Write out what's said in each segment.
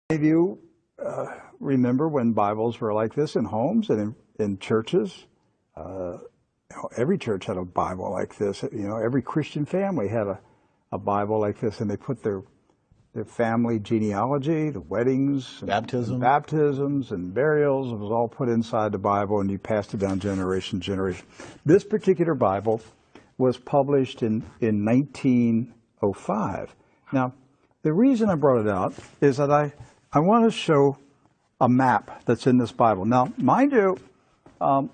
Many of you remember when Bibles were like this in homes and in churches. Every church had a Bible like this. Every Christian family had a Bible like this, and they put their family genealogy, the weddings, and baptisms and burials. It was all put inside the Bible, and you passed it down generation to generation. This particular Bible was published in 1905. Now, the reason I brought it out is that I want to show a map that's in this Bible. Now, mind you,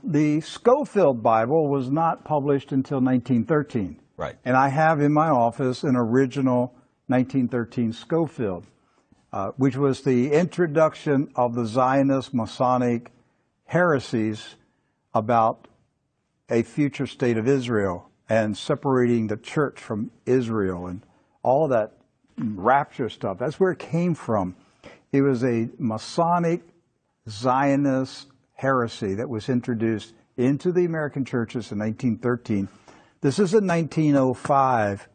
the Scofield Bible was not published until 1913. Right. And I have in my office an original 1913 Scofield, which was the introduction of the Zionist Masonic heresies about a future state of Israel and separating the church from Israel and all of that rapture stuff. That's where it came from. It was a Masonic Zionist heresy that was introduced into the American churches in 1913. This is a 1905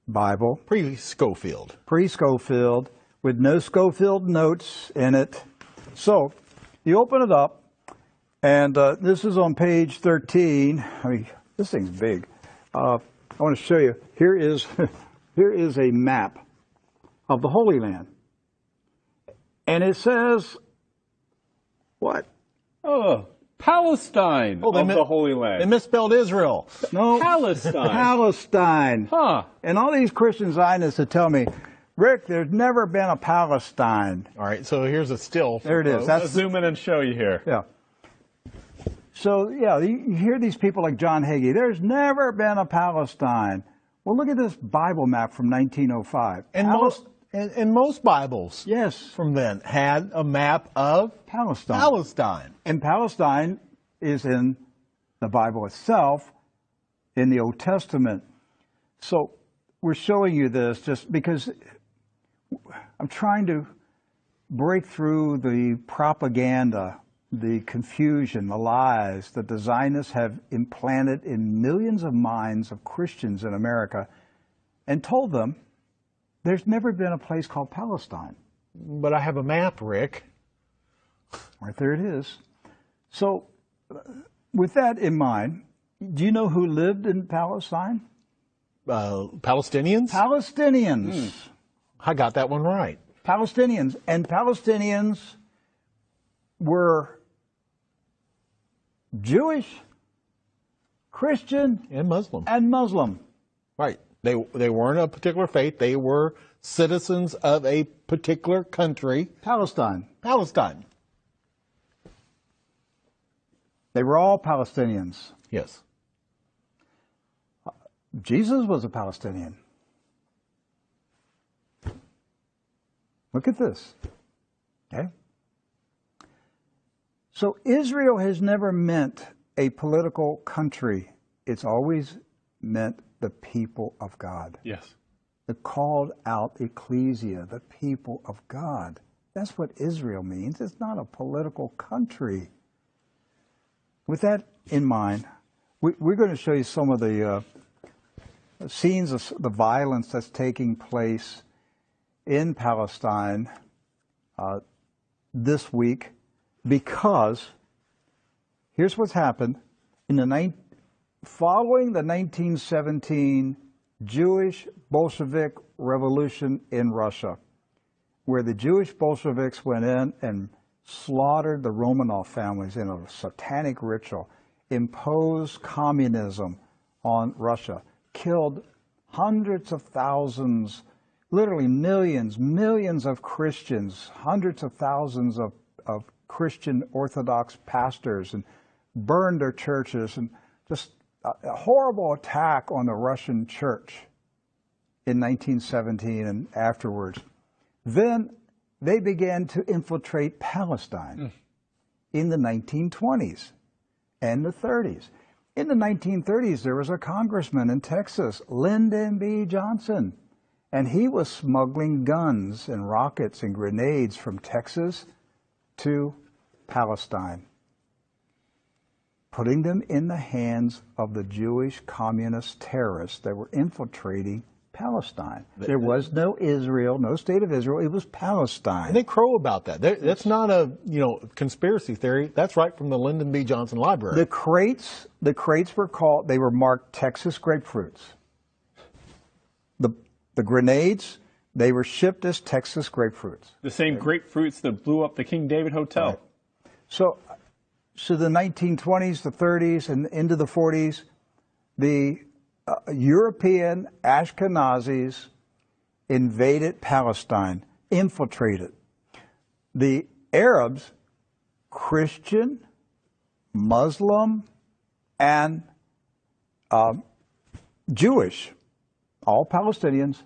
Bible. Pre-Scofield. Pre-Scofield, with no Scofield notes in it. So, you open it up, and this is on page 13. I mean, this thing's big. I want to show you. Here is a map of the Holy Land. And it says, what? Oh, Palestine of the Holy Land. They misspelled Israel. No. Palestine. Palestine. Huh. And all these Christian Zionists that tell me, Rick, there's never been a Palestine. All right, so here's a still. There it is. Let's zoom in and show you here. Yeah. So, yeah, you hear these people like John Hagee, there's never been a Palestine. Well, look at this Bible map from 1905. And most Bibles from then had a map of Palestine. And Palestine is in the Bible itself, in the Old Testament. So we're showing you this just because I'm trying to break through the propaganda, the confusion, the lies that the Zionists have implanted in millions of minds of Christians in America and told them there's never been a place called Palestine. But I have a map, Rick. Right there it is. So, with that in mind, do you know who lived in Palestine? Palestinians? Palestinians. I got that one right. Palestinians. And Palestinians were Jewish, Christian, and Muslim. Right. They weren't a particular faith. They were citizens of a particular country. Palestine. They were all Palestinians. Yes. Jesus was a Palestinian. Look at this. Okay? So Israel has never meant a political country. It's always meant the people of God. Yes. The called out ecclesia, the people of God. That's what Israel means. It's not a political country. With that in mind, we're going to show you some of the scenes of the violence that's taking place in Palestine this week, because here's what's happened. Following the 1917 Jewish Bolshevik Revolution in Russia, where the Jewish Bolsheviks went in and slaughtered the Romanov families in a satanic ritual, imposed communism on Russia, killed hundreds of thousands, literally millions of Christians, hundreds of thousands of Christian Orthodox pastors, and burned their churches, and just a horrible attack on the Russian church in 1917 and afterwards. Then they began to infiltrate Palestine in the 1920s and the 30s. In the 1930s, there was a congressman in Texas, Lyndon B. Johnson, and he was smuggling guns and rockets and grenades from Texas to Palestine, putting them in the hands of the Jewish communist terrorists that were infiltrating Palestine. There was no Israel, no state of Israel. It was Palestine. And they crow about that. That's not a conspiracy theory. That's right from the Lyndon B. Johnson Library. The crates they were marked Texas grapefruits. The grenades, they were shipped as Texas grapefruits. The same grapefruits that blew up the King David Hotel. Right. So the 1920s, the 30s, and into the 40s, the European Ashkenazis invaded Palestine, infiltrated. The Arabs, Christian, Muslim, and Jewish, all Palestinians,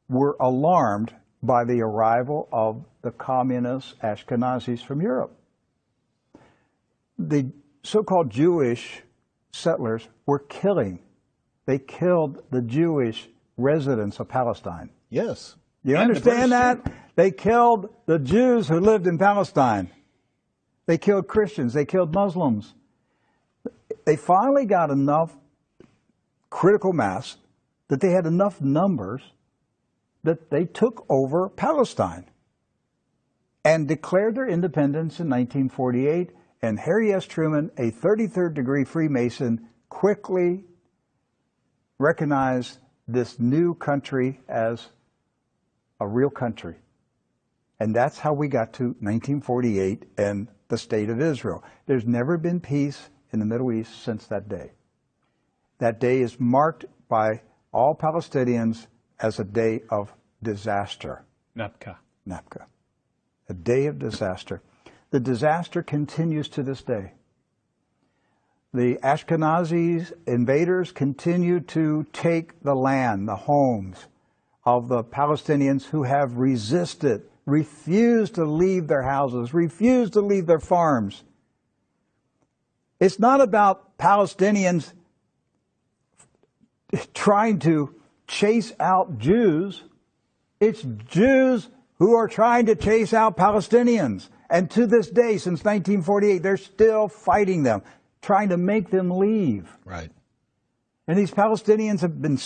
were alarmed by the arrival of the communist Ashkenazis from Europe. The so-called Jewish settlers were they killed the Jewish residents of Palestine. Yes. You understand that? They killed the Jews who lived in Palestine. They killed Christians. They killed Muslims. They finally got enough critical mass that they had enough numbers that they took over Palestine and declared their independence in 1948. And Harry S. Truman, a 33rd degree Freemason, quickly recognized this new country as a real country. And that's how we got to 1948 and the State of Israel. There's never been peace in the Middle East since that day. That day is marked by all Palestinians as a day of disaster. Nakba. Nakba. A day of disaster. The disaster continues to this day. The Ashkenazi invaders continue to take the land, the homes of the Palestinians who have resisted, refused to leave their houses, refused to leave their farms. It's not about Palestinians trying to chase out Jews. It's Jews who are trying to chase out Palestinians. And to this day, since 1948, they're still fighting them, trying to make them leave. Right. And these Palestinians have been